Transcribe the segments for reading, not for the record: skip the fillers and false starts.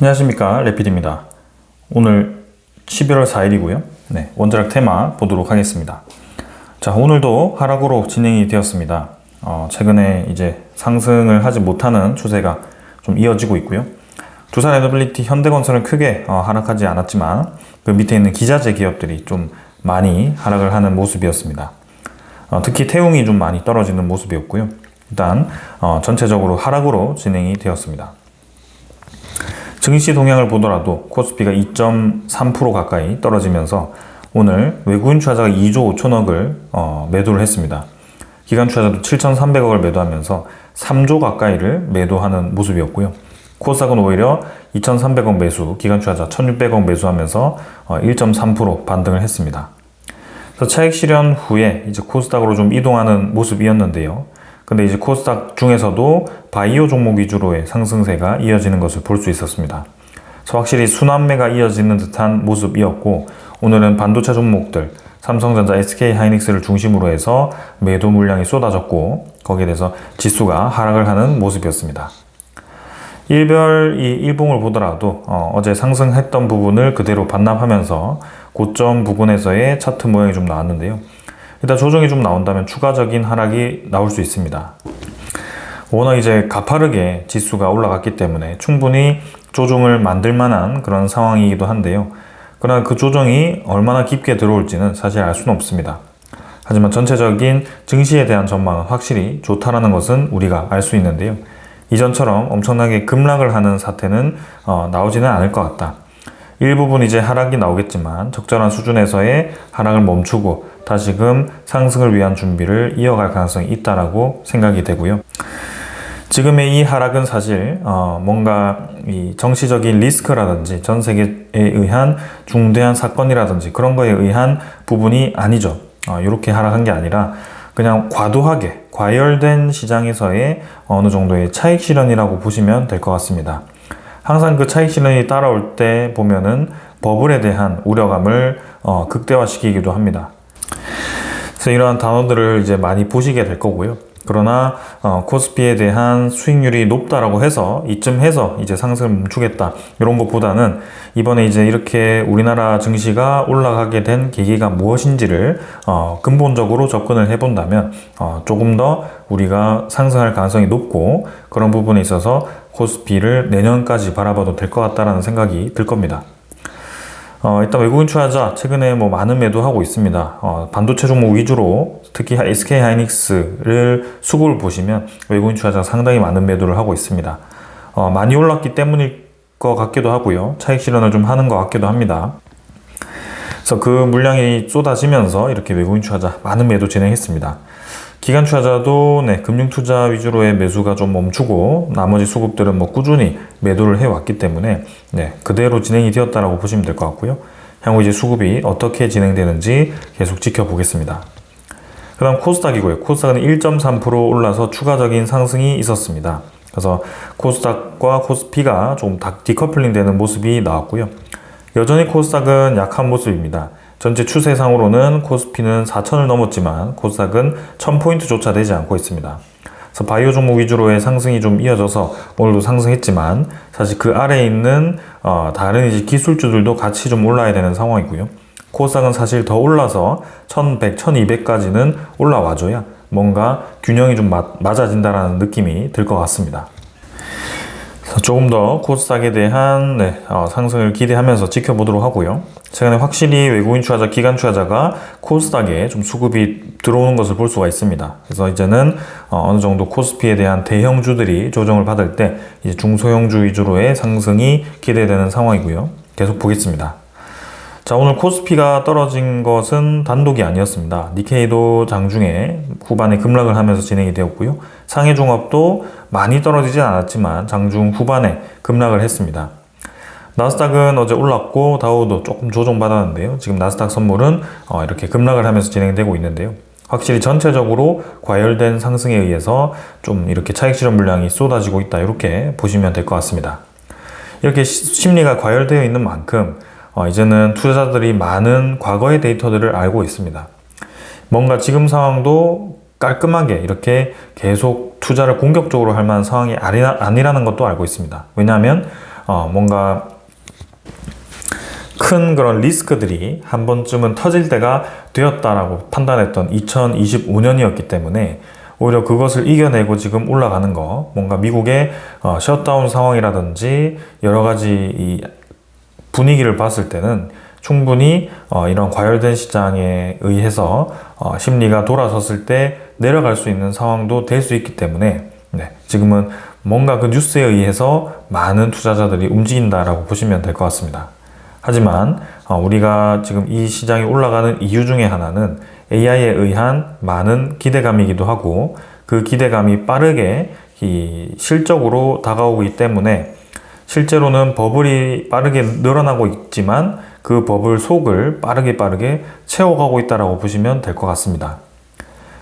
안녕하십니까, 레피드입니다. 오늘 11월 4일이고요. 원자력 테마 보도록 하겠습니다. 자, 오늘도 하락으로 진행이 되었습니다. 최근에 이제 상승을 하지 못하는 추세가 좀 이어지고 있고요. 두산에너빌리티, 현대건설은 크게 하락하지 않았지만 그 밑에 있는 기자재 기업들이 좀 많이 하락을 하는 모습이었습니다. 특히 태웅이 좀 많이 떨어지는 모습이었고요. 일단 전체적으로 하락으로 진행이 되었습니다. 증시 동향을 보더라도 코스피가 2.3% 가까이 떨어지면서 오늘 외국인 투자자가 2조 5천억을 매도를 했습니다. 기관 투자자도 7,300억을 매도하면서 3조 가까이를 매도하는 모습이었고요. 코스닥은 오히려 2,300억 매수, 기관 투자자 1,600억 매수하면서 1.3% 반등을 했습니다. 그래서 차익 실현 후에 이제 코스닥으로 좀 이동하는 모습이었는데요. 근데 이제 코스닥 중에서도 바이오 종목 위주로의 상승세가 이어지는 것을 볼 수 있었습니다. 그래서 확실히 순환매가 이어지는 듯한 모습이었고, 오늘은 반도체 종목들, 삼성전자, SK하이닉스를 중심으로 해서 매도 물량이 쏟아졌고, 거기에 대해서 지수가 하락을 하는 모습이었습니다. 일봉을 보더라도 어제 상승했던 부분을 그대로 반납하면서 고점 부근에서의 차트 모양이 좀 나왔는데요. 일단 조정이 좀 나온다면 추가적인 하락이 나올 수 있습니다. 워낙 이제 가파르게 지수가 올라갔기 때문에 충분히 조정을 만들 만한 그런 상황이기도 한데요. 그러나 그 조정이 얼마나 깊게 들어올지는 사실 알 수는 없습니다. 하지만 전체적인 증시에 대한 전망은 확실히 좋다라는 것은 우리가 알 수 있는데요. 이전처럼 엄청나게 급락을 하는 사태는 나오지는 않을 것 같다. 일부분 이제 하락이 나오겠지만 적절한 수준에서의 하락을 멈추고 다시금 상승을 위한 준비를 이어갈 가능성이 있다라고 생각이 되고요. 지금의 이 하락은 사실 뭔가 이 정치적인 리스크라든지 전 세계에 의한 중대한 사건이라든지 그런 거에 의한 부분이 아니죠. 이렇게 하락한 게 아니라 그냥 과도하게 과열된 시장에서의 어느 정도의 차익 실현이라고 보시면 될 것 같습니다. 항상 그 차익 실현이 따라올 때 보면은 버블에 대한 우려감을 극대화시키기도 합니다. 그래서 이러한 단어들을 이제 많이 보시게 될 거고요. 그러나 코스피에 대한 수익률이 높다라고 해서 이쯤 해서 이제 상승을 멈추겠다 이런 것보다는 이번에 이제 이렇게 우리나라 증시가 올라가게 된 계기가 무엇인지를 근본적으로 접근을 해본다면 조금 더 우리가 상승할 가능성이 높고 그런 부분에 있어서 코스피를 내년까지 바라봐도 될 것 같다라는 생각이 들 겁니다. 일단 외국인 투자자 최근에 많은 매도하고 있습니다. 반도체 종목 위주로 특히 SK하이닉스를 수급을 보시면 외국인 투자자가 상당히 많은 매도를 하고 있습니다. 많이 올랐기 때문일 것 같기도 하고요. 차익 실현을 좀 하는 것 같기도 합니다. 그래서 그 물량이 쏟아지면서 이렇게 외국인 투자자 많은 매도 진행했습니다. 기관 투자자도 금융 투자 위주로의 매수가 좀 멈추고 나머지 수급들은 꾸준히 매도를 해왔기 때문에 그대로 진행이 되었다라고 보시면 될 것 같고요. 향후 이제 수급이 어떻게 진행되는지 계속 지켜보겠습니다. 그 다음 코스닥이고요. 코스닥은 1.3% 올라서 추가적인 상승이 있었습니다. 그래서 코스닥과 코스피가 좀 디커플링 되는 모습이 나왔고요. 여전히 코스닥은 약한 모습입니다. 전체 추세상으로는 코스피는 4,000을 넘었지만 코스닥은 1,000포인트조차 되지 않고 있습니다. 그래서 바이오 종목 위주로의 상승이 좀 이어져서 오늘도 상승했지만 사실 그 아래에 있는 다른 이제 기술주들도 같이 좀 올라야 되는 상황이고요. 코스닥은 사실 더 올라서 1,100, 1,200까지는 올라와줘야 뭔가 균형이 좀 맞아진다라는 느낌이 들 것 같습니다. 조금 더 코스닥에 대한 상승을 기대하면서 지켜보도록 하고요. 최근에 확실히 외국인 투자자, 기관 투자자가 코스닥에 좀 수급이 들어오는 것을 볼 수가 있습니다. 그래서 이제는 어느 정도 코스피에 대한 대형주들이 조정을 받을 때 이제 중소형주 위주로의 상승이 기대되는 상황이고요. 계속 보겠습니다. 자, 오늘 코스피가 떨어진 것은 단독이 아니었습니다. 니케이도 장중에 후반에 급락을 하면서 진행이 되었고요. 상해종합도 많이 떨어지진 않았지만 장중 후반에 급락을 했습니다. 나스닥은 어제 올랐고 다우도 조금 조정받았는데요. 지금 나스닥 선물은 이렇게 급락을 하면서 진행되고 있는데요. 확실히 전체적으로 과열된 상승에 의해서 좀 이렇게 차익 실현 물량이 쏟아지고 있다, 이렇게 보시면 될 것 같습니다. 이렇게 심리가 과열되어 있는 만큼 이제는 투자자들이 많은 과거의 데이터들을 알고 있습니다. 뭔가 지금 상황도 깔끔하게 이렇게 계속 투자를 공격적으로 할 만한 상황이 아니라는 것도 알고 있습니다. 왜냐하면 뭔가 큰 그런 리스크들이 한 번쯤은 터질 때가 되었다라고 판단했던 2025년이었기 때문에 오히려 그것을 이겨내고 지금 올라가는 거, 뭔가 미국의 셧다운 상황이라든지 여러 가지 이 분위기를 봤을 때는 충분히 이런 과열된 시장에 의해서 심리가 돌아섰을 때 내려갈 수 있는 상황도 될 수 있기 때문에 지금은 뭔가 그 뉴스에 의해서 많은 투자자들이 움직인다라고 보시면 될 것 같습니다. 하지만 우리가 지금 이 시장이 올라가는 이유 중에 하나는 AI에 의한 많은 기대감이기도 하고 그 기대감이 빠르게 실적으로 다가오기 때문에 실제로는 버블이 빠르게 늘어나고 있지만 그 버블 속을 빠르게 채워가고 있다라고 보시면 될 것 같습니다.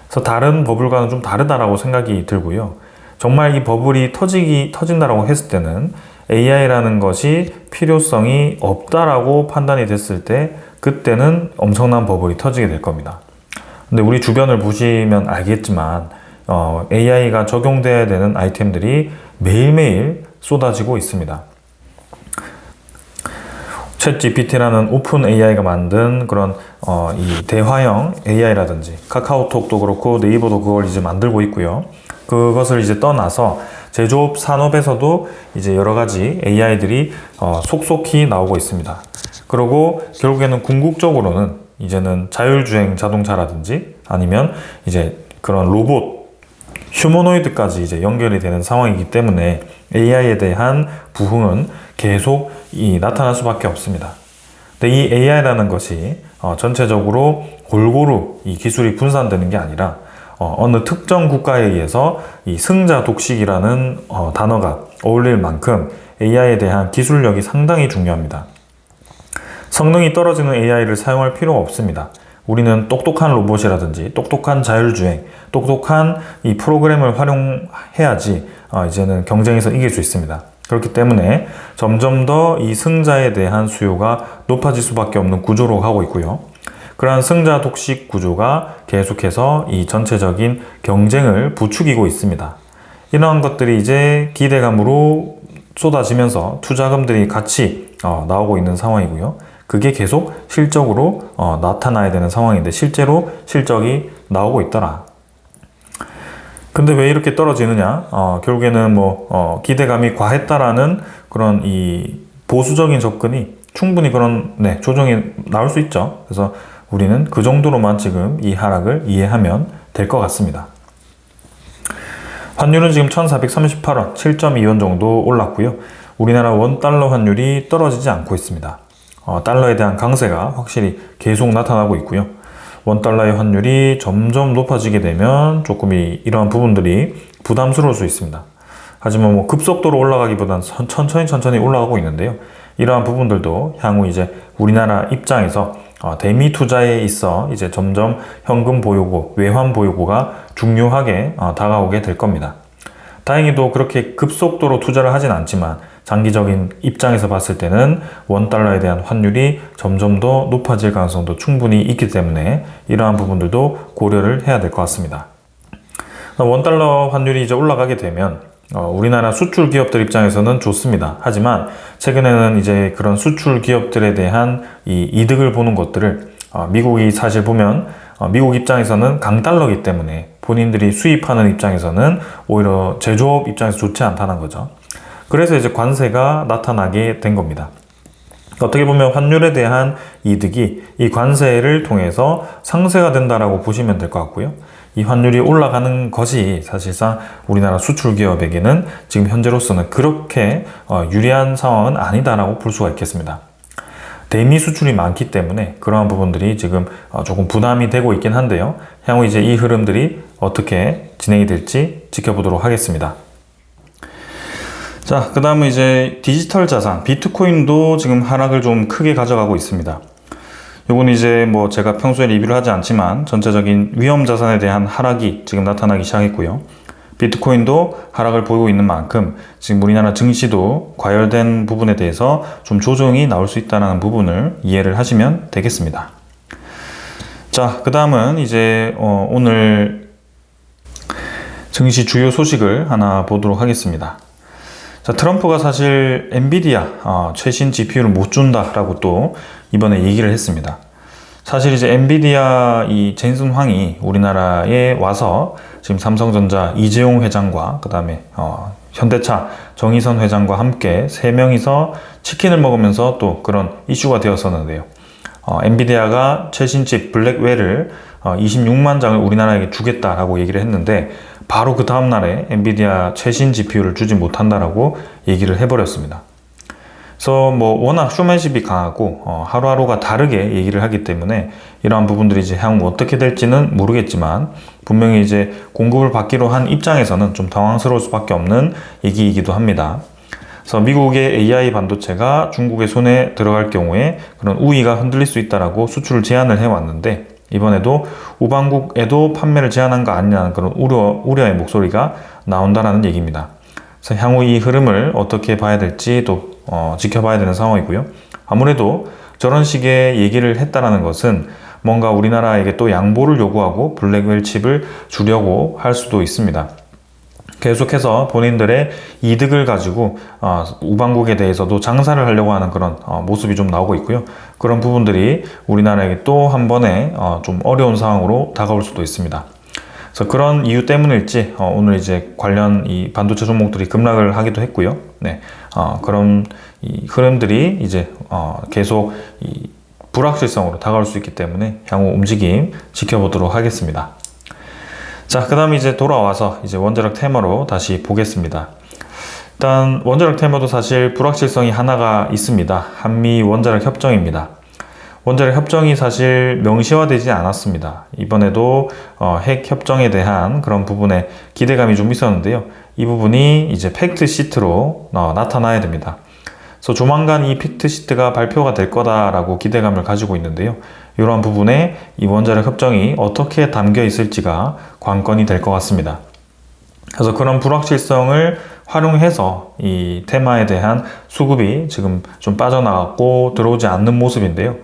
그래서 다른 버블과는 좀 다르다라고 생각이 들고요. 정말 이 버블이 터진다라고 했을 때는 AI라는 것이 필요성이 없다라고 판단이 됐을 때 그때는 엄청난 버블이 터지게 될 겁니다. 근데 우리 주변을 보시면 알겠지만 AI가 적용돼야 되는 아이템들이 매일매일 쏟아지고 있습니다. 챗 GPT라는 오픈 AI가 만든 그런 이 대화형 AI라든지 카카오톡도 그렇고 네이버도 그걸 이제 만들고 있고요. 그것을 이제 떠나서 제조업 산업에서도 이제 여러 가지 AI들이 속속히 나오고 있습니다. 그리고 결국에는 궁극적으로는 이제는 자율주행 자동차라든지 아니면 이제 그런 로봇, 휴머노이드까지 이제 연결이 되는 상황이기 때문에 AI에 대한 부흥은 계속 나타날 수밖에 없습니다. 근데 이 AI라는 것이 전체적으로 골고루 이 기술이 분산되는 게 아니라 어느 특정 국가에 의해서 이 승자 독식이라는 단어가 어울릴 만큼 AI에 대한 기술력이 상당히 중요합니다. 성능이 떨어지는 AI를 사용할 필요가 없습니다. 우리는 똑똑한 로봇이라든지 똑똑한 자율주행, 똑똑한 이 프로그램을 활용해야지 이제는 경쟁에서 이길 수 있습니다. 그렇기 때문에 점점 더 이 승자에 대한 수요가 높아질 수밖에 없는 구조로 가고 있고요. 그러한 승자 독식 구조가 계속해서 이 전체적인 경쟁을 부추기고 있습니다. 이러한 것들이 이제 기대감으로 쏟아지면서 투자금들이 같이 나오고 있는 상황이고요. 그게 계속 실적으로 나타나야 되는 상황인데 실제로 실적이 나오고 있더라. 근데 왜 이렇게 떨어지느냐? 결국에는 기대감이 과했다라는 그런 이 보수적인 접근이 충분히 그런 조정이 나올 수 있죠. 그래서 우리는 그 정도로만 지금 이 하락을 이해하면 될 것 같습니다. 환율은 지금 1438원, 7.2원 정도 올랐고요. 우리나라 원달러 환율이 떨어지지 않고 있습니다. 달러에 대한 강세가 확실히 계속 나타나고 있고요. 원달러의 환율이 점점 높아지게 되면 조금 이러한 부분들이 부담스러울 수 있습니다. 하지만 급속도로 올라가기보다는 천천히 올라가고 있는데요. 이러한 부분들도 향후 이제 우리나라 입장에서 대미 투자에 있어 이제 점점 현금 보유고, 외환 보유고가 중요하게 다가오게 될 겁니다. 다행히도 그렇게 급속도로 투자를 하진 않지만 장기적인 입장에서 봤을 때는 원달러에 대한 환율이 점점 더 높아질 가능성도 충분히 있기 때문에 이러한 부분들도 고려를 해야 될 것 같습니다. 원달러 환율이 이제 올라가게 되면 우리나라 수출 기업들 입장에서는 좋습니다. 하지만 최근에는 이제 그런 수출 기업들에 대한 이 이득을 보는 것들을 미국이 사실 보면 미국 입장에서는 강달러이기 때문에 본인들이 수입하는 입장에서는 오히려 제조업 입장에서 좋지 않다는 거죠. 그래서 이제 관세가 나타나게 된 겁니다. 어떻게 보면 환율에 대한 이득이 이 관세를 통해서 상쇄가 된다라고 보시면 될 것 같고요. 이 환율이 올라가는 것이 사실상 우리나라 수출 기업에게는 지금 현재로서는 그렇게 유리한 상황은 아니다라고 볼 수가 있겠습니다. 대미 수출이 많기 때문에 그러한 부분들이 지금 조금 부담이 되고 있긴 한데요. 향후 이제 이 흐름들이 어떻게 진행이 될지 지켜보도록 하겠습니다. 자, 그 다음은 이제 디지털 자산, 비트코인도 지금 하락을 좀 크게 가져가고 있습니다. 요건 이제 제가 평소에 리뷰를 하지 않지만 전체적인 위험 자산에 대한 하락이 지금 나타나기 시작했고요. 비트코인도 하락을 보이고 있는 만큼 지금 우리나라 증시도 과열된 부분에 대해서 좀 조정이 나올 수 있다는 부분을 이해를 하시면 되겠습니다. 자, 그 다음은 이제 오늘 증시 주요 소식을 하나 보도록 하겠습니다. 자, 트럼프가 사실 엔비디아 최신 GPU를 못 준다라고 또 이번에 얘기를 했습니다. 사실 이제 엔비디아 이 젠슨 황이 우리나라에 와서 지금 삼성전자 이재용 회장과 그 다음에 현대차 정의선 회장과 함께 3명이서 치킨을 먹으면서 또 그런 이슈가 되었었는데요. 엔비디아가 최신 칩 블랙웰을 26만 장을 우리나라에게 주겠다라고 얘기를 했는데 바로 그 다음 날에 엔비디아 최신 GPU를 주지 못한다라고 얘기를 해버렸습니다. 그래서 뭐 워낙 쇼맨십이 강하고 하루하루가 다르게 얘기를 하기 때문에 이러한 부분들이 이제 향후 어떻게 될지는 모르겠지만 분명히 이제 공급을 받기로 한 입장에서는 좀 당황스러울 수밖에 없는 얘기이기도 합니다. 그래서 미국의 AI 반도체가 중국의 손에 들어갈 경우에 그런 우위가 흔들릴 수 있다라고 수출을 제한을 해왔는데 이번에도 우방국에도 판매를 제한한 거 아니냐는 그런 우려의 목소리가 나온다라는 얘기입니다. 그래서 향후 이 흐름을 어떻게 봐야 될지 또 지켜봐야 되는 상황이고요. 아무래도 저런 식의 얘기를 했다라는 것은 뭔가 우리나라에게 또 양보를 요구하고 블랙웰 칩을 주려고 할 수도 있습니다. 계속해서 본인들의 이득을 가지고 우방국에 대해서도 장사를 하려고 하는 그런 모습이 좀 나오고 있고요. 그런 부분들이 우리나라에게 또 한 번에 좀 어려운 상황으로 다가올 수도 있습니다. 그래서 그런 이유 때문일지 오늘 이제 관련 이 반도체 종목들이 급락을 하기도 했고요. 네, 그런 이 흐름들이 이제 계속 이 불확실성으로 다가올 수 있기 때문에 향후 움직임 지켜보도록 하겠습니다. 자, 그 다음에 이제 돌아와서 이제 원자력 테마로 다시 보겠습니다. 일단 원자력 테마도 사실 불확실성이 하나가 있습니다. 한미 원자력 협정입니다. 원자력 협정이 사실 명시화되지 않았습니다. 이번에도 핵 협정에 대한 그런 부분에 기대감이 좀 있었는데요. 이 부분이 이제 팩트 시트로 나타나야 됩니다. 그래서 조만간 이 팩트 시트가 발표가 될 거다라고 기대감을 가지고 있는데요. 이러한 부분에 이 원자력 협정이 어떻게 담겨 있을지가 관건이 될 것 같습니다. 그래서 그런 불확실성을 활용해서 이 테마에 대한 수급이 지금 좀 빠져나갔고 들어오지 않는 모습인데요.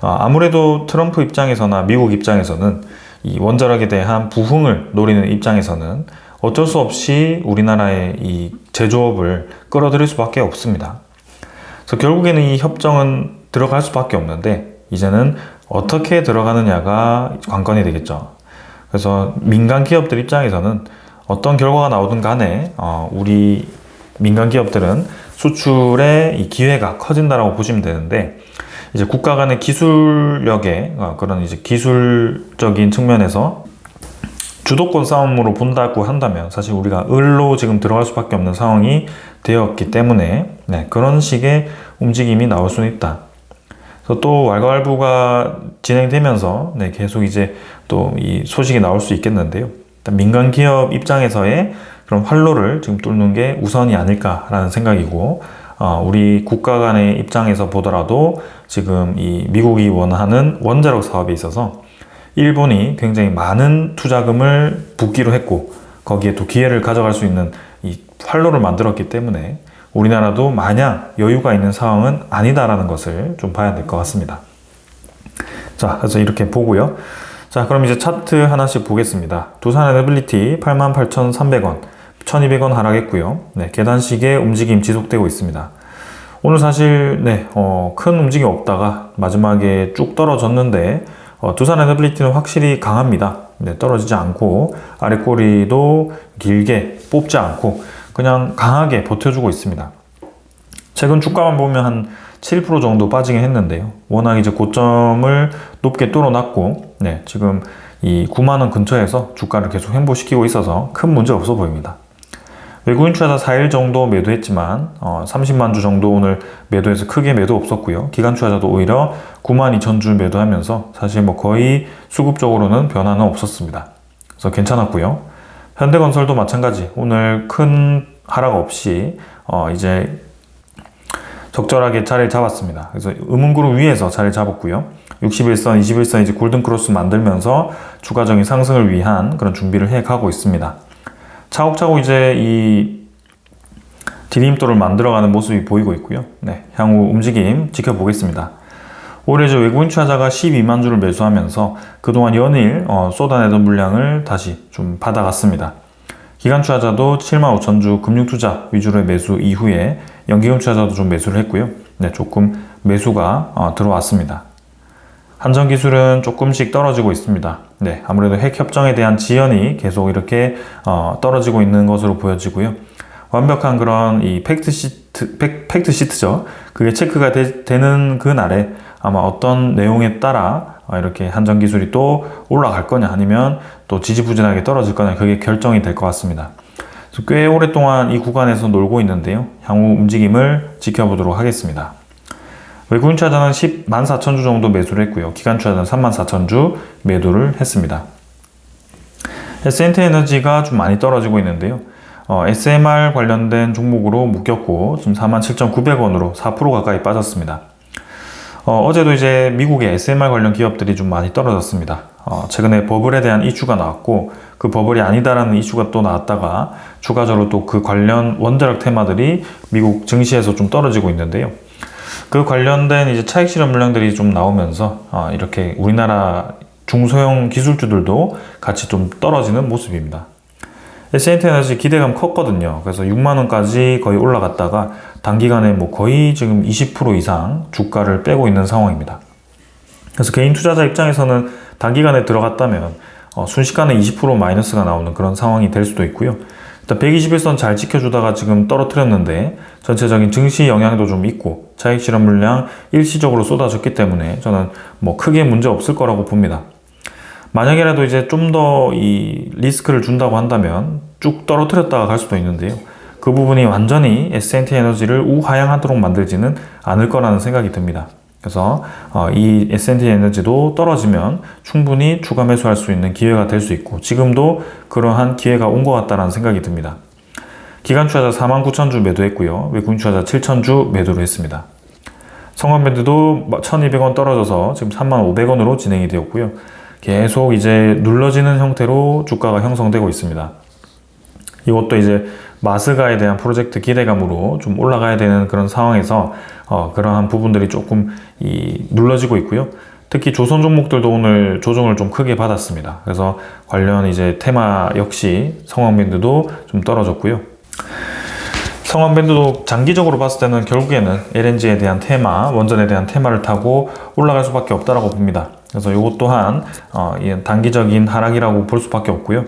아무래도 트럼프 입장에서나 미국 입장에서는 이 원자력에 대한 부흥을 노리는 입장에서는 어쩔 수 없이 우리나라의 이 제조업을 끌어들일 수밖에 없습니다. 그래서 결국에는 이 협정은 들어갈 수밖에 없는데 이제는 어떻게 들어가느냐가 관건이 되겠죠. 그래서 민간 기업들 입장에서는 어떤 결과가 나오든 간에 우리 민간 기업들은 수출의 이 기회가 커진다라고 보시면 되는데 이제 국가 간의 기술력의 그런 이제 기술적인 측면에서 주도권 싸움으로 본다고 한다면 사실 우리가 을로 지금 들어갈 수밖에 없는 상황이 되었기 때문에 그런 식의 움직임이 나올 수는 있다. 그래서 또 왈가왈부가 진행되면서 계속 이제 또 이 소식이 나올 수 있겠는데요. 일단 민간 기업 입장에서의 그런 활로를 지금 뚫는 게 우선이 아닐까라는 생각이고 우리 국가 간의 입장에서 보더라도 지금 이 미국이 원하는 원자력 사업에 있어서 일본이 굉장히 많은 투자금을 붓기로 했고 거기에 또 기회를 가져갈 수 있는 이 활로를 만들었기 때문에 우리나라도 마냥 여유가 있는 상황은 아니다라는 것을 좀 봐야 될 것 같습니다. 자, 그래서 이렇게 보고요. 자, 그럼 이제 차트 하나씩 보겠습니다. 두산에너빌리티 88,300원, 1,200원 하락했고요. 계단식의 움직임 지속되고 있습니다. 오늘 사실 큰 움직임 없다가 마지막에 쭉 떨어졌는데 두산에너빌리티는 확실히 강합니다. 떨어지지 않고 아랫꼬리도 길게 뽑지 않고 그냥 강하게 버텨주고 있습니다. 최근 주가만 보면 한 7% 정도 빠지긴 했는데요. 워낙 이제 고점을 높게 뚫어놨고 지금 이 9만원 근처에서 주가를 계속 횡보시키고 있어서 큰 문제 없어 보입니다. 외국인 투자자 4일 정도 매도했지만 30만 주 정도 오늘 매도해서 크게 매도 없었고요. 기관 투자자도 오히려 9만 2천 주 매도하면서 사실 뭐 거의 수급적으로는 변화는 없었습니다. 그래서 괜찮았고요. 현대건설도 마찬가지 오늘 큰 하락 없이 이제 적절하게 자리를 잡았습니다. 그래서 음운그룹 위에서 자리를 잡았고요. 61선, 21선 이제 골든크로스 만들면서 추가적인 상승을 위한 그런 준비를 해 가고 있습니다. 차곡차곡 이제 이 디딤돌을 만들어가는 모습이 보이고 있고요. 향후 움직임 지켜보겠습니다. 올해 이제 외국인 투자자가 12만 주를 매수하면서 그동안 연일 쏟아내던 물량을 다시 좀 받아갔습니다. 기관 투자자도 75,000주 금융투자 위주로의 매수 이후에 연기금 투자자도 좀 매수를 했고요. 네, 조금 매수가 들어왔습니다. 한전기술은 조금씩 떨어지고 있습니다. 네, 아무래도 핵협정에 대한 지연이 계속 이렇게 떨어지고 있는 것으로 보여지고요. 완벽한 그런 이 팩트시트죠. 그게 체크가 되는 그날에 아마 어떤 내용에 따라 이렇게 한전기술이 또 올라갈 거냐 아니면 또 지지부진하게 떨어질 거냐 그게 결정이 될 것 같습니다. 그래서 꽤 오랫동안 이 구간에서 놀고 있는데요. 향후 움직임을 지켜보도록 하겠습니다. 외국인 투자자는 104,000주 정도 매수를 했고요. 기관 투자자는 34,000주 매도를 했습니다. S&T에너지가 좀 많이 떨어지고 있는데요. SMR 관련된 종목으로 묶였고 지금 47,900원으로 4% 가까이 빠졌습니다. 어제도 이제 미국의 SMR 관련 기업들이 좀 많이 떨어졌습니다. 최근에 버블에 대한 이슈가 나왔고 그 버블이 아니다라는 이슈가 또 나왔다가 추가적으로 또 그 관련 원자력 테마들이 미국 증시에서 좀 떨어지고 있는데요. 그 관련된 이제 차익 실현 물량들이 좀 나오면서 이렇게 우리나라 중소형 기술주들도 같이 좀 떨어지는 모습입니다. S&T에너지 기대감 컸거든요. 그래서 6만원까지 거의 올라갔다가 단기간에 뭐 거의 지금 20% 이상 주가를 빼고 있는 상황입니다. 그래서 개인 투자자 입장에서는 단기간에 들어갔다면 순식간에 20% 마이너스가 나오는 그런 상황이 될 수도 있고요. 일단 121선 잘 지켜주다가 지금 떨어뜨렸는데 전체적인 증시 영향도 좀 있고 차익 실현 물량 일시적으로 쏟아졌기 때문에 저는 뭐 크게 문제 없을 거라고 봅니다. 만약이라도 이제 좀 더 이 리스크를 준다고 한다면 쭉 떨어뜨렸다가 갈 수도 있는데요. 그 부분이 완전히 S&T에너지를 우하향하도록 만들지는 않을 거라는 생각이 듭니다. 그래서 이 S&T에너지도 떨어지면 충분히 추가 매수할 수 있는 기회가 될 수 있고 지금도 그러한 기회가 온 것 같다는 생각이 듭니다. 기관 투자자 49,000주 매도했고요. 외국인 투자자 7,000주 매도를 했습니다. 성원밴드도 1,200원 떨어져서 지금 35,500원으로 진행이 되었고요. 계속 이제 눌러지는 형태로 주가가 형성되고 있습니다. 이것도 이제 마스가에 대한 프로젝트 기대감으로 좀 올라가야 되는 그런 상황에서 그러한 부분들이 조금 눌러지고 있고요. 특히 조선 종목들도 오늘 조정을 좀 크게 받았습니다. 그래서 관련 이제 테마 역시 성원밴드도 좀 떨어졌고요. 성원밴드도 장기적으로 봤을 때는 결국에는 LNG에 대한 테마, 원전에 대한 테마를 타고 올라갈 수밖에 없다라고 봅니다. 그래서 이것 또한 단기적인 하락이라고 볼 수밖에 없고요.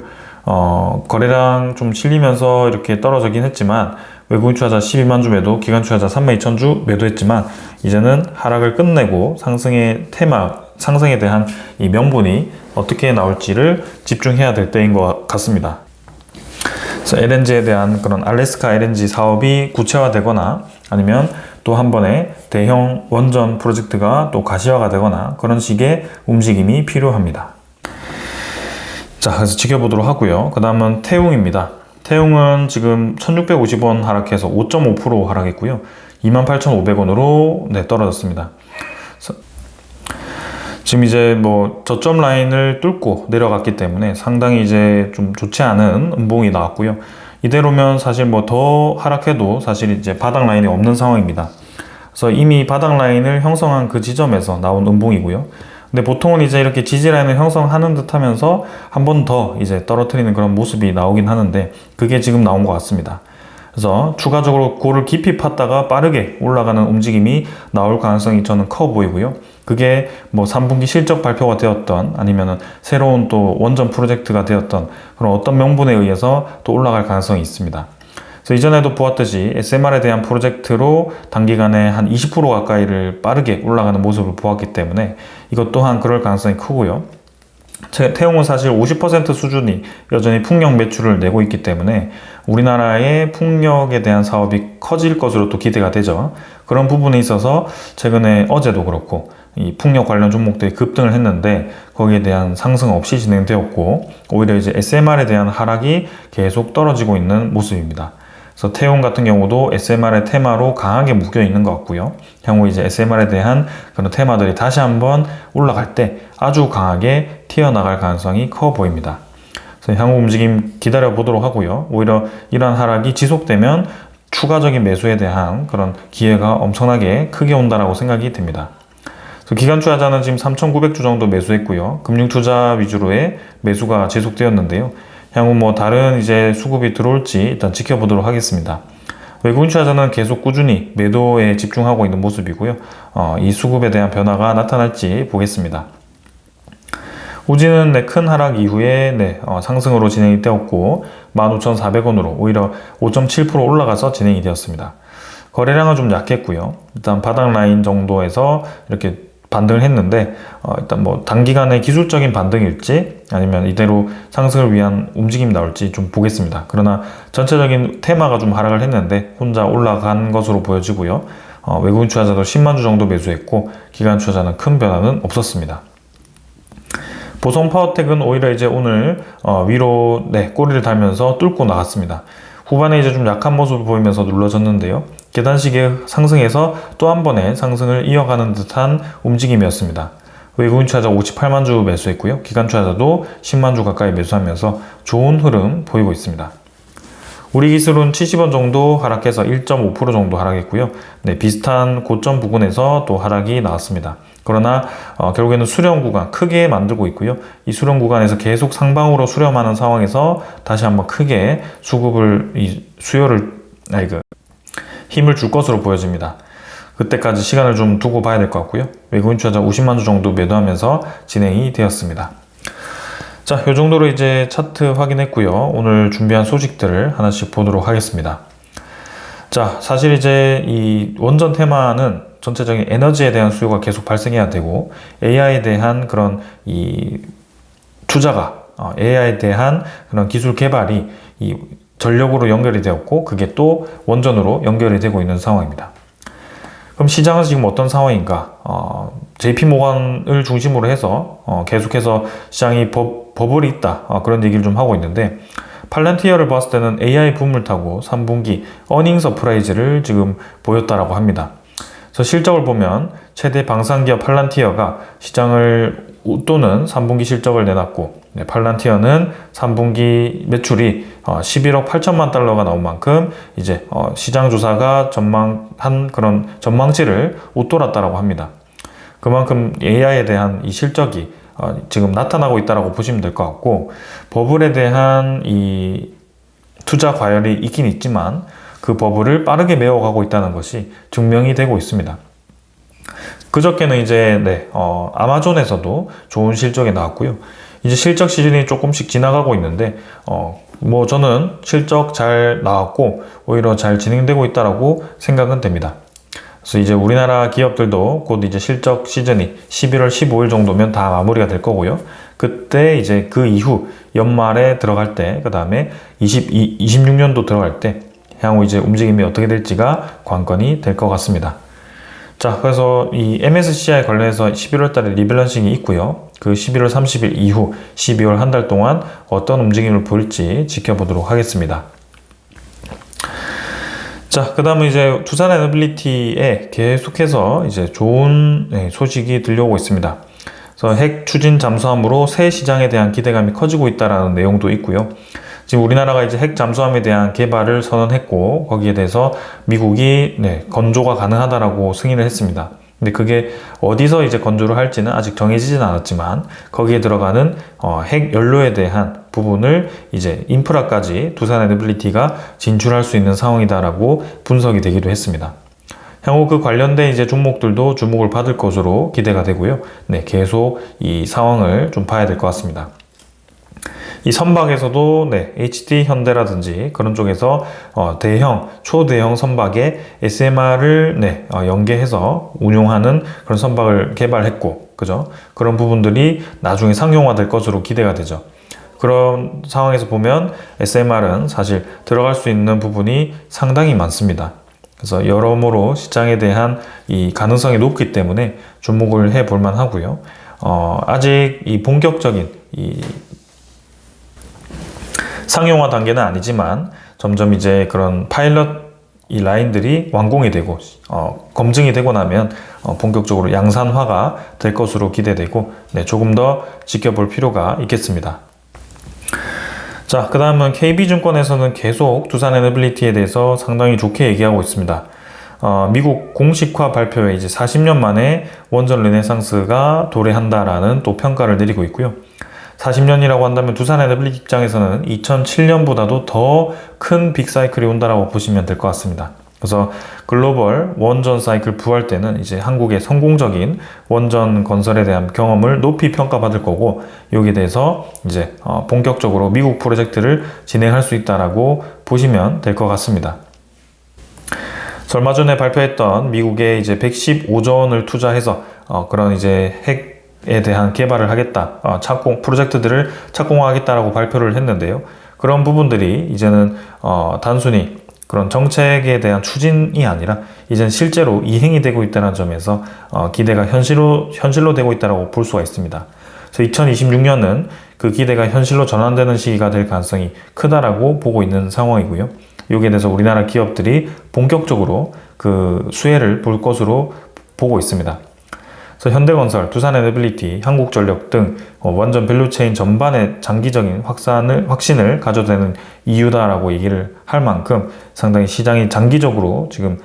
거래량 좀 실리면서 이렇게 떨어지긴 했지만 외국인 투자자 12만 주 매도, 기관 투자자 32,000주 매도했지만 이제는 하락을 끝내고 상승의 테마, 상승에 대한 이 명분이 어떻게 나올지를 집중해야 될 때인 것 같습니다. 그래서 LNG에 대한 그런 알래스카 LNG 사업이 구체화되거나 아니면 또 한 번에 대형 원전 프로젝트가 또 가시화가 되거나 그런 식의 움직임이 필요합니다. 자, 그래서 지켜보도록 하고요. 그 다음은 태웅입니다. 태웅은 지금 1,650원 하락해서 5.5% 하락했고요. 28,500원으로 떨어졌습니다. 지금 이제 뭐 저점 라인을 뚫고 내려갔기 때문에 상당히 이제 좀 좋지 않은 음봉이 나왔고요. 이대로면 사실 뭐 더 하락해도 사실 이제 바닥 라인이 없는 상황입니다. 그래서 이미 바닥 라인을 형성한 그 지점에서 나온 음봉이고요. 근데 보통은 이제 이렇게 지지 라인을 형성하는 듯 하면서 한 번 더 이제 떨어뜨리는 그런 모습이 나오긴 하는데 그게 지금 나온 것 같습니다. 그래서 추가적으로 고를 깊이 팠다가 빠르게 올라가는 움직임이 나올 가능성이 저는 커 보이고요. 그게 뭐 3분기 실적 발표가 되었던 아니면은 새로운 또 원전 프로젝트가 되었던 그런 어떤 명분에 의해서 또 올라갈 가능성이 있습니다. 그래서 이전에도 보았듯이 SMR에 대한 프로젝트로 단기간에 한 20% 가까이를 빠르게 올라가는 모습을 보았기 때문에 이것 또한 그럴 가능성이 크고요. 태용은 사실 50% 수준이 여전히 풍력 매출을 내고 있기 때문에 우리나라의 풍력에 대한 사업이 커질 것으로 또 기대가 되죠. 그런 부분에 있어서 최근에 어제도 그렇고 이 풍력 관련 종목들이 급등을 했는데 거기에 대한 상승 없이 진행되었고 오히려 이제 SMR에 대한 하락이 계속 떨어지고 있는 모습입니다. 그래서 태용 같은 경우도 SMR의 테마로 강하게 묶여 있는 것 같고요. 향후 이제 SMR에 대한 그런 테마들이 다시 한번 올라갈 때 아주 강하게 튀어나갈 가능성이 커 보입니다. 그래서 향후 움직임 기다려 보도록 하고요. 오히려 이러한 하락이 지속되면 추가적인 매수에 대한 그런 기회가 엄청나게 크게 온다라고 생각이 듭니다. 그래서 기관 투자자는 지금 3,900주 정도 매수했고요. 금융 투자 위주로의 매수가 지속되었는데요. 향후 뭐 다른 이제 수급이 들어올지 일단 지켜보도록 하겠습니다. 외국인 투자자는 계속 꾸준히 매도에 집중하고 있는 모습이고요. 이 수급에 대한 변화가 나타날지 보겠습니다. 우지는 큰 하락 이후에 상승으로 진행이 되었고 15,400원으로 오히려 5.7% 올라가서 진행이 되었습니다. 거래량은 좀 약했고요. 일단 바닥 라인 정도에서 이렇게 반등을 했는데 일단 뭐 단기간의 기술적인 반등일지 아니면 이대로 상승을 위한 움직임이 나올지 좀 보겠습니다. 그러나 전체적인 테마가 좀 하락을 했는데 혼자 올라간 것으로 보여지고요. 외국인 투자자도 10만 주 정도 매수했고 기관 투자자는 큰 변화는 없었습니다. 보성 파워텍은 오히려 이제 오늘 위로 꼬리를 달면서 뚫고 나갔습니다. 후반에 이제 좀 약한 모습을 보이면서 눌러졌는데요. 계단식의 상승에서 또 한 번의 상승을 이어가는 듯한 움직임이었습니다. 외국인 투자자 58만 주 매수했고요. 기관 투자자도 10만 주 가까이 매수하면서 좋은 흐름 보이고 있습니다. 우리 기술은 70원 정도 하락해서 1.5% 정도 하락했고요. 비슷한 고점 부근에서 또 하락이 나왔습니다. 그러나 결국에는 수렴 구간 크게 만들고 있고요. 이 수렴 구간에서 계속 상방으로 수렴하는 상황에서 다시 한번 크게 힘을 줄 것으로 보여집니다. 그때까지 시간을 좀 두고 봐야 될 것 같고요. 외국인 투자자 50만 주 정도 매도하면서 진행이 되었습니다. 자, 이 정도로 이제 차트 확인했고요. 오늘 준비한 소식들을 하나씩 보도록 하겠습니다. 자, 사실 이제 이 원전 테마는 전체적인 에너지에 대한 수요가 계속 발생해야 되고 AI에 대한 그런 이 투자가 AI에 대한 그런 기술 개발이 이 전력으로 연결이 되었고 그게 또 원전으로 연결이 되고 있는 상황입니다. 그럼 시장은 지금 어떤 상황인가? JP모건을 중심으로 해서 계속해서 시장이 버블이 있다 그런 얘기를 좀 하고 있는데 팔란티어를 봤을 때는 AI 붐을 타고 3분기 어닝 서프라이즈를 지금 보였다라고 합니다. 그래서 실적을 보면 최대 방산기업 팔란티어가 시장을 웃도는 3분기 실적을 내놨고 팔란티어는 3분기 매출이 11억 8천만 달러가 나온 만큼 이제 시장 조사가 전망한 그런 전망치를 웃돌았다라고 합니다. 그만큼 AI에 대한 이 실적이 지금 나타나고 있다라고 보시면 될 것 같고 버블에 대한 이 투자 과열이 있긴 있지만 그 버블을 빠르게 메워가고 있다는 것이 증명이 되고 있습니다. 그저께는 이제 아마존에서도 좋은 실적이 나왔고요. 이제 실적 시즌이 조금씩 지나가고 있는데 뭐 저는 실적 잘 나왔고 오히려 잘 진행되고 있다라고 생각은 됩니다. 그래서 이제 우리나라 기업들도 곧 이제 실적 시즌이 11월 15일 정도면 다 마무리가 될 거고요. 그때 이제 그 이후 연말에 들어갈 때, 그 다음에 26년도 들어갈 때 향후 이제 움직임이 어떻게 될지가 관건이 될 것 같습니다. 자, 그래서 이 MSCI 관련해서 11월 달에 리밸런싱이 있고요. 그 11월 30일 이후 12월 한 달 동안 어떤 움직임을 보일지 지켜보도록 하겠습니다. 자, 그 다음은 이제 두산 에너빌리티에 계속해서 이제 좋은 소식이 들려오고 있습니다. 그래서 핵 추진 잠수함으로 새 시장에 대한 기대감이 커지고 있다는 내용도 있고요. 지금 우리나라가 이제 핵 잠수함에 대한 개발을 선언했고 거기에 대해서 미국이 건조가 가능하다라고 승인을 했습니다. 근데 그게 어디서 이제 건조를 할지는 아직 정해지진 않았지만 거기에 들어가는 핵 연료에 대한 부분을 이제 인프라까지 두산 에너빌리티가 진출할 수 있는 상황이다라고 분석이 되기도 했습니다. 향후 그 관련된 이제 종목들도 주목을 받을 것으로 기대가 되고요. 계속 이 상황을 좀 봐야 될 것 같습니다. 이 선박에서도 HD 현대라든지 그런 쪽에서 대형, 초대형 선박에 SMR을 연계해서 운용하는 그런 선박을 개발했고, 그죠? 그런 부분들이 나중에 상용화될 것으로 기대가 되죠. 그런 상황에서 보면 SMR은 사실 들어갈 수 있는 부분이 상당히 많습니다. 그래서 여러모로 시장에 대한 이 가능성이 높기 때문에 주목을 해볼 만하고요. 아직 이 본격적인 이 상용화 단계는 아니지만 점점 이제 그런 파일럿 이 라인들이 완공이 되고 검증이 되고 나면 본격적으로 양산화가 될 것으로 기대되고 조금 더 지켜볼 필요가 있겠습니다. 자, 그 다음은 KB증권에서는 계속 두산 에너빌리티에 대해서 상당히 좋게 얘기하고 있습니다. 미국 공식화 발표에 이제 40년 만에 원전 르네상스가 도래한다라는 또 평가를 내리고 있고요. 40년이라고 한다면 두산 에너빌리티 입장에서는 2007년보다도 더 큰 빅사이클이 온다라고 보시면 될 것 같습니다. 그래서 글로벌 원전 사이클 부활 때는 이제 한국의 성공적인 원전 건설에 대한 경험을 높이 평가받을 거고, 여기에 대해서 이제 본격적으로 미국 프로젝트를 진행할 수 있다라고 보시면 될 것 같습니다. 얼마 전에 발표했던 미국의 이제 115조 원을 투자해서 그런 이제 핵에 대한 개발을 하겠다, 프로젝트들을 착공하겠다라고 발표를 했는데요. 그런 부분들이 이제는 단순히 그런 정책에 대한 추진이 아니라 이제는 실제로 이행이 되고 있다는 점에서 기대가 현실로 되고 있다고 볼 수가 있습니다. 그래서 2026년은 그 기대가 현실로 전환되는 시기가 될 가능성이 크다라고 보고 있는 상황이고요. 여기에 대해서 우리나라 기업들이 본격적으로 그 수혜를 볼 것으로 보고 있습니다. 그래서 현대건설, 두산에너빌리티, 한국전력 등 원전 밸류체인 전반의 장기적인 확신을 가져도 되는 이유다라고 얘기를 할 만큼 상당히 시장이 장기적으로 지금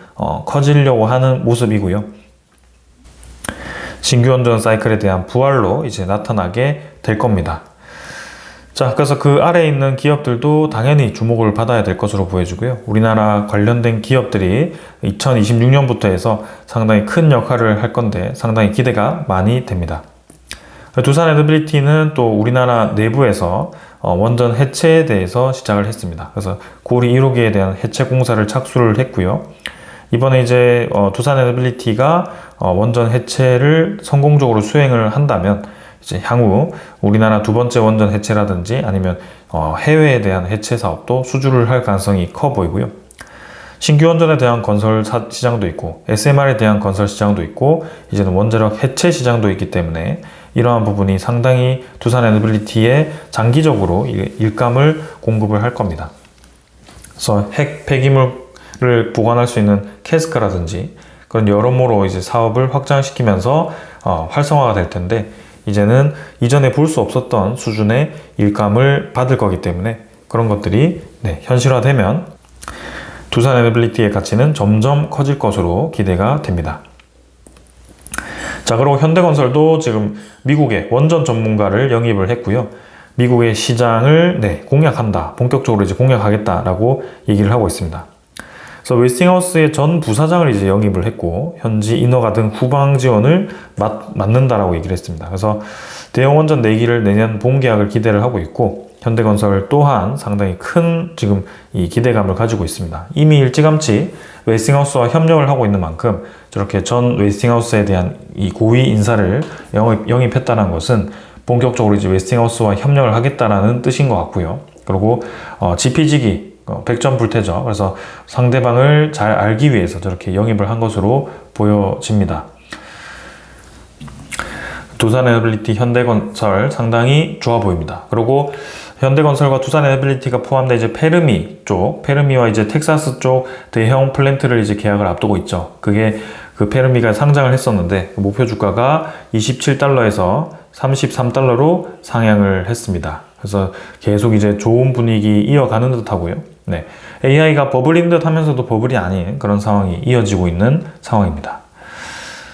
커지려고 하는 모습이고요. 신규 원전 사이클에 대한 부활로 이제 나타나게 될 겁니다. 자, 그래서 그 아래에 있는 기업들도 당연히 주목을 받아야 될 것으로 보여지고요. 우리나라 관련된 기업들이 2026년부터 해서 상당히 큰 역할을 할 건데 상당히 기대가 많이 됩니다. 두산에너빌리티는 또 우리나라 내부에서 원전 해체에 대해서 시작을 했습니다. 그래서 고리 1호기에 대한 해체 공사를 착수를 했고요. 이번에 이제 두산에너빌리티가 원전 해체를 성공적으로 수행을 한다면 이제 향후 우리나라 두 번째 원전 해체라든지 아니면 해외에 대한 해체 사업도 수주를 할 가능성이 커 보이고요. 신규 원전에 대한 건설 시장도 있고 SMR에 대한 건설 시장도 있고 이제는 원자력 해체 시장도 있기 때문에 이러한 부분이 상당히 두산에너빌리티에 장기적으로 일감을 공급을 할 겁니다. 그래서 핵 폐기물을 보관할 수 있는 캐스크라든지 그런 여러모로 이제 사업을 확장시키면서 활성화가 될 텐데, 이제는 이전에 볼 수 없었던 수준의 일감을 받을 거기 때문에 그런 것들이 현실화되면 두산에너빌리티의 가치는 점점 커질 것으로 기대가 됩니다. 자, 그리고 현대건설도 지금 미국의 원전 전문가를 영입을 했고요. 미국의 시장을 공략한다, 본격적으로 이제 공략하겠다라고 얘기를 하고 있습니다. 그래서 웨스팅하우스의 전 부사장을 이제 영입을 했고 현지 인허가 등 후방 지원을 맡는다라고 얘기를 했습니다. 그래서 대형 원전 4기를 내년 본 계약을 기대를 하고 있고, 현대건설 또한 상당히 큰 지금 이 기대감을 가지고 있습니다. 이미 일찌감치 웨스팅하우스와 협력을 하고 있는 만큼 저렇게 전 웨스팅하우스에 대한 이 고위 인사를 영입했다는 것은 본격적으로 이제 웨스팅하우스와 협력을 하겠다라는 뜻인 것 같고요. 그리고 지피지기 백전불태죠. 그래서 상대방을 잘 알기 위해서 저렇게 영입을 한 것으로 보여집니다. 두산에너빌리티, 현대건설 상당히 좋아 보입니다. 그리고 현대건설과 두산에너빌리티가 포함된 이제 페르미와 이제 텍사스 쪽 대형 플랜트를 이제 계약을 앞두고 있죠. 그게 그 페르미가 상장을 했었는데 목표 주가가 27달러에서 33달러로 상향을 했습니다. 그래서 계속 이제 좋은 분위기 이어가는 듯 하고요. AI가 버블인 듯 하면서도 버블이 아닌 그런 상황이 이어지고 있는 상황입니다.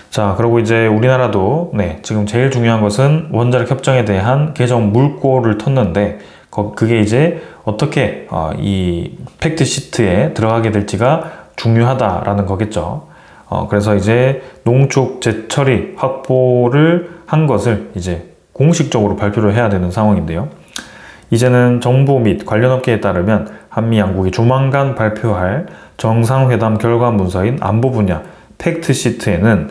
자, 그리고 이제 우리나라도 지금 제일 중요한 것은 원자력 협정에 대한 개정 물꼬를 텄는데 그게 이제 어떻게 이 팩트 시트에 들어가게 될지가 중요하다라는 거겠죠. 그래서 이제 농축 재처리 확보를 한 것을 이제 공식적으로 발표를 해야 되는 상황인데요. 이제는 정부 및 관련 업계에 따르면 한미 양국이 조만간 발표할 정상회담 결과 문서인 안보 분야 팩트 시트에는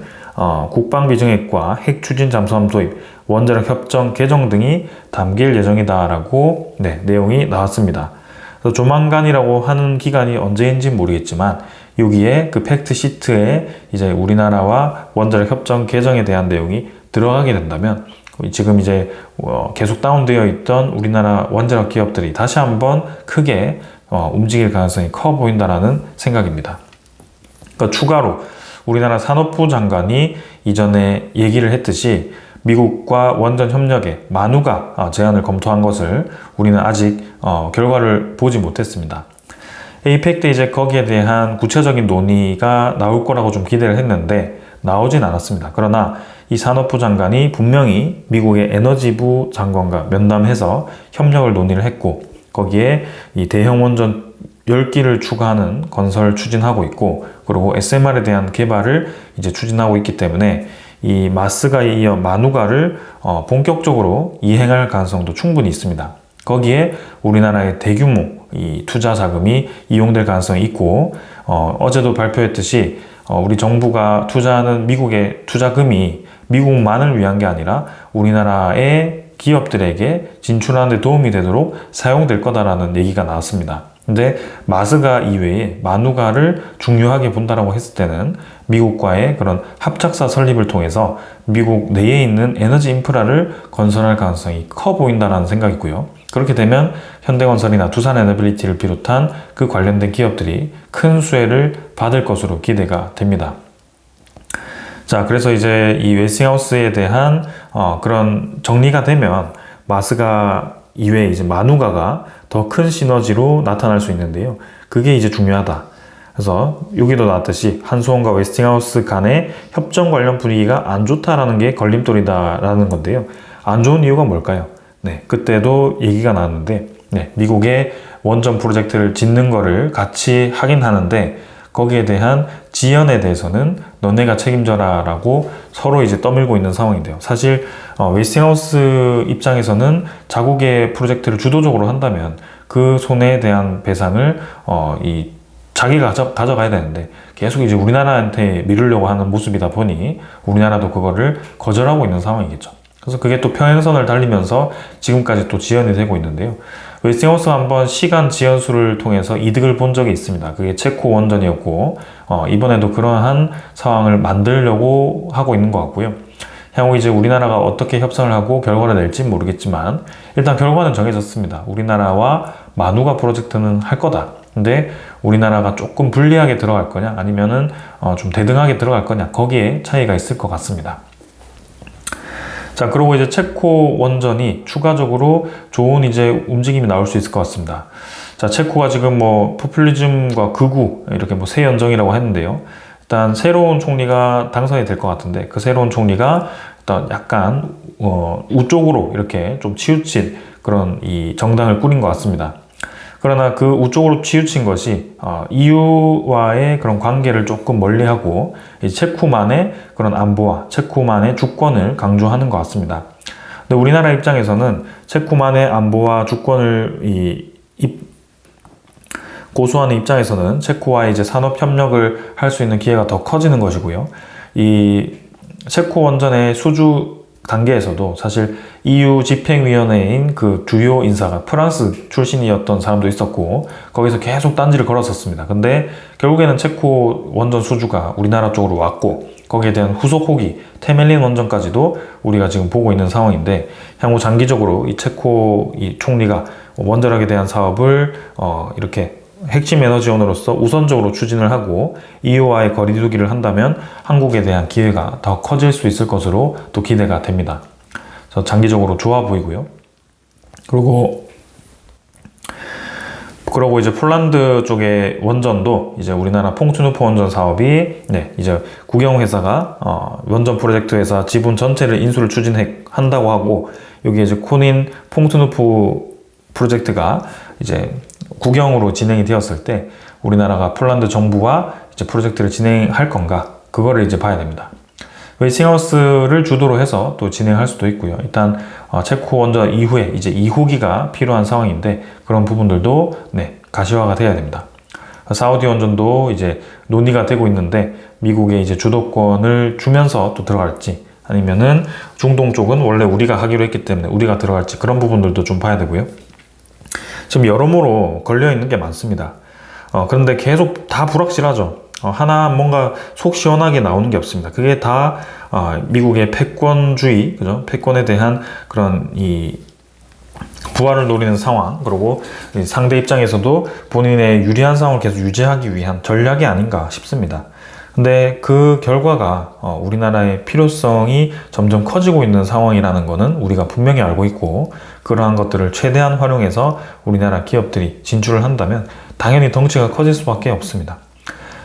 국방비 증액과 핵 추진 잠수함 도입, 원자력 협정 개정 등이 담길 예정이다라고 내용이 나왔습니다. 그래서 조만간이라고 하는 기간이 언제인지 모르겠지만 여기에 그 팩트 시트에 이제 우리나라와 원자력 협정 개정에 대한 내용이 들어가게 된다면 지금 이제 계속 다운되어 있던 우리나라 원자력 기업들이 다시 한번 크게 움직일 가능성이 커 보인다라는 생각입니다. 그러니까 추가로 우리나라 산업부 장관이 이전에 얘기를 했듯이 미국과 원전 협력에 만우가 제안을 검토한 것을 우리는 아직 결과를 보지 못했습니다. APEC 때 이제 거기에 대한 구체적인 논의가 나올 거라고 좀 기대를 했는데 나오진 않았습니다. 그러나 이 산업부 장관이 분명히 미국의 에너지부 장관과 면담해서 협력을 논의를 했고, 거기에 이 대형 원전 10기를 추가하는 건설 추진하고 있고, 그리고 SMR에 대한 개발을 이제 추진하고 있기 때문에 이 마스가에 이어 마누가를 본격적으로 이행할 가능성도 충분히 있습니다. 거기에 우리나라의 대규모 이 투자 자금이 이용될 가능성이 있고, 어제도 발표했듯이 우리 정부가 투자하는 미국의 투자금이 미국만을 위한 게 아니라 우리나라의 기업들에게 진출하는 데 도움이 되도록 사용될 거다라는 얘기가 나왔습니다. 근데 마스가 이외에 마누가를 중요하게 본다라고 했을 때는 미국과의 그런 합작사 설립을 통해서 미국 내에 있는 에너지 인프라를 건설할 가능성이 커 보인다는 생각이고요. 그렇게 되면 현대건설이나 두산에너빌리티를 비롯한 그 관련된 기업들이 큰 수혜를 받을 것으로 기대가 됩니다. 자, 그래서 이제 이 웨스팅하우스에 대한 그런 정리가 되면 마스가 이외에 이제 마누가가 더 큰 시너지로 나타날 수 있는데요. 그게 이제 중요하다. 그래서 여기도 나왔듯이 한수원과 웨스팅하우스 간의 협정 관련 분위기가 안 좋다라는 게 걸림돌이다라는 건데요. 안 좋은 이유가 뭘까요? 네, 그때도 얘기가 나왔는데, 네, 미국의 원전 프로젝트를 짓는 거를 같이 하긴 하는데 거기에 대한 지연에 대해서는 너네가 책임져라 라고 서로 이제 떠밀고 있는 상황인데요. 사실 웨스팅하우스 입장에서는 자국의 프로젝트를 주도적으로 한다면 그 손해에 대한 배상을 자기가 가져가야 되는데 계속 이제 우리나라한테 미루려고 하는 모습이다 보니 우리나라도 그거를 거절하고 있는 상황이겠죠. 그래서 그게 또 평행선을 달리면서 지금까지 또 지연이 되고 있는데요. 웨스팅하우스가 한번 시간 지연수를 통해서 이득을 본 적이 있습니다. 그게 체코 원전이었고, 이번에도 그러한 상황을 만들려고 하고 있는 것 같고요. 향후 이제 우리나라가 어떻게 협상을 하고 결과를 낼지 모르겠지만 일단 결과는 정해졌습니다. 우리나라와 마누가 프로젝트는 할 거다. 근데 우리나라가 조금 불리하게 들어갈 거냐 아니면은 좀 대등하게 들어갈 거냐, 거기에 차이가 있을 것 같습니다. 자, 그리고 이제 체코 원전이 추가적으로 좋은 이제 움직임이 나올 수 있을 것 같습니다. 자, 체코가 지금 뭐 포퓰리즘과 극우 이렇게 뭐 새 연정이라고 했는데요. 일단 새로운 총리가 당선이 될 것 같은데 그 새로운 총리가 일단 약간 우쪽으로 이렇게 좀 치우친 그런 이 정당을 꾸린 것 같습니다. 그러나 그 우쪽으로 치우친 것이 EU와의 그런 관계를 조금 멀리하고 체코만의 그런 안보와 체코만의 주권을 강조하는 것 같습니다. 근데 우리나라 입장에서는 체코만의 안보와 주권을 고수하는 입장에서는 체코와의 이제 산업 협력을 할 수 있는 기회가 더 커지는 것이고요. 이 체코 원전의 수주 단계에서도 사실 EU 집행위원회인 그 주요 인사가 프랑스 출신이었던 사람도 있었고 거기서 계속 딴지를 걸었었습니다. 근데 결국에는 체코 원전 수주가 우리나라 쪽으로 왔고 거기에 대한 후속 호기 테멜린 원전까지도 우리가 지금 보고 있는 상황인데 향후 장기적으로 이 체코 이 총리가 원자력에 대한 사업을 이렇게 핵심 에너지원으로서 우선적으로 추진을 하고 EU와의 거리두기를 한다면 한국에 대한 기회가 더 커질 수 있을 것으로 또 기대가 됩니다. 그래서 장기적으로 좋아 보이고요. 그리고 이제 폴란드 쪽의 원전도 이제 우리나라 퐁투누프 원전 사업이 이제 국영회사가 원전 프로젝트 회사 지분 전체를 인수를 추진한다고 하고 여기 이제 코닌 퐁투누프 프로젝트가 이제 국영으로 진행이 되었을 때 우리나라가 폴란드 정부와 이제 프로젝트를 진행할 건가, 그거를 이제 봐야 됩니다. 웨스팅하우스를 주도로 해서 또 진행할 수도 있고요. 일단 체코 원전 이후에 이제 2호기가 필요한 상황인데 그런 부분들도 가시화가 돼야 됩니다. 사우디 원전도 이제 논의가 되고 있는데 미국의 이제 주도권을 주면서 또 들어갈지 아니면은 중동 쪽은 원래 우리가 하기로 했기 때문에 우리가 들어갈지 그런 부분들도 좀 봐야 되고요. 지금 여러모로 걸려있는 게 많습니다. 그런데 계속 다 불확실하죠. 하나 뭔가 속 시원하게 나오는 게 없습니다. 그게 다 미국의 패권주의, 그죠? 패권에 대한 그런 이 부활을 노리는 상황, 그리고 상대 입장에서도 본인의 유리한 상황을 계속 유지하기 위한 전략이 아닌가 싶습니다. 근데 그 결과가 우리나라의 필요성이 점점 커지고 있는 상황이라는 것은 우리가 분명히 알고 있고 그러한 것들을 최대한 활용해서 우리나라 기업들이 진출을 한다면 당연히 덩치가 커질 수밖에 없습니다.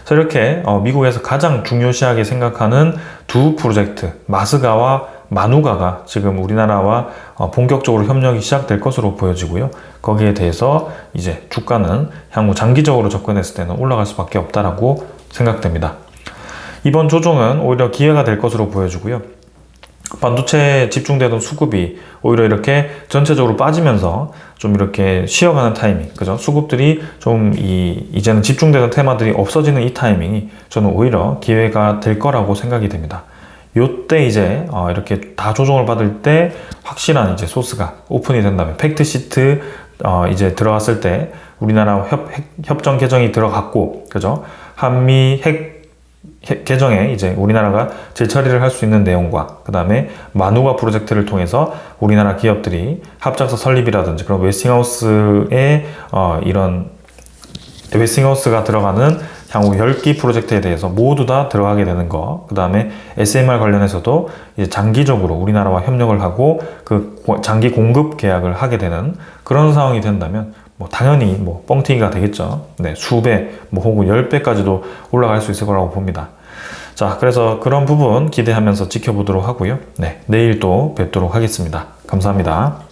그래서 이렇게 미국에서 가장 중요시하게 생각하는 두 프로젝트, 마스가와 마누가가 지금 우리나라와 본격적으로 협력이 시작될 것으로 보여지고요. 거기에 대해서 이제 주가는 향후 장기적으로 접근했을 때는 올라갈 수밖에 없다라고 생각됩니다. 이번 조정은 오히려 기회가 될 것으로 보여지고요. 반도체에 집중되던 수급이 오히려 이렇게 전체적으로 빠지면서 좀 이렇게 쉬어가는 타이밍, 그죠? 수급들이 좀 이제는 집중되는 테마들이 없어지는 이 타이밍이 저는 오히려 기회가 될 거라고 생각이 됩니다. 요때 이제 이렇게 다 조정을 받을 때 확실한 이제 소스가 오픈이 된다면 팩트 시트 이제 들어갔을 때 우리나라 협정 개정이 들어갔고, 그죠? 한미 핵 개정에 이제 우리나라가 재처리를 할 수 있는 내용과 그 다음에 마누가 프로젝트를 통해서 우리나라 기업들이 합작사 설립이라든지 그런 웨스팅하우스의 이런 웨스팅하우스가 들어가는 향후 10기 프로젝트에 대해서 모두 다 들어가게 되는 거, 그 다음에 SMR 관련해서도 이제 장기적으로 우리나라와 협력을 하고 그 장기 공급 계약을 하게 되는 그런 상황이 된다면 당연히 뻥튀기가 되겠죠. 네, 수배, 혹은 10배까지도 올라갈 수 있을 거라고 봅니다. 자, 그래서 그런 부분 기대하면서 지켜보도록 하고요. 네, 내일 또 뵙도록 하겠습니다. 감사합니다.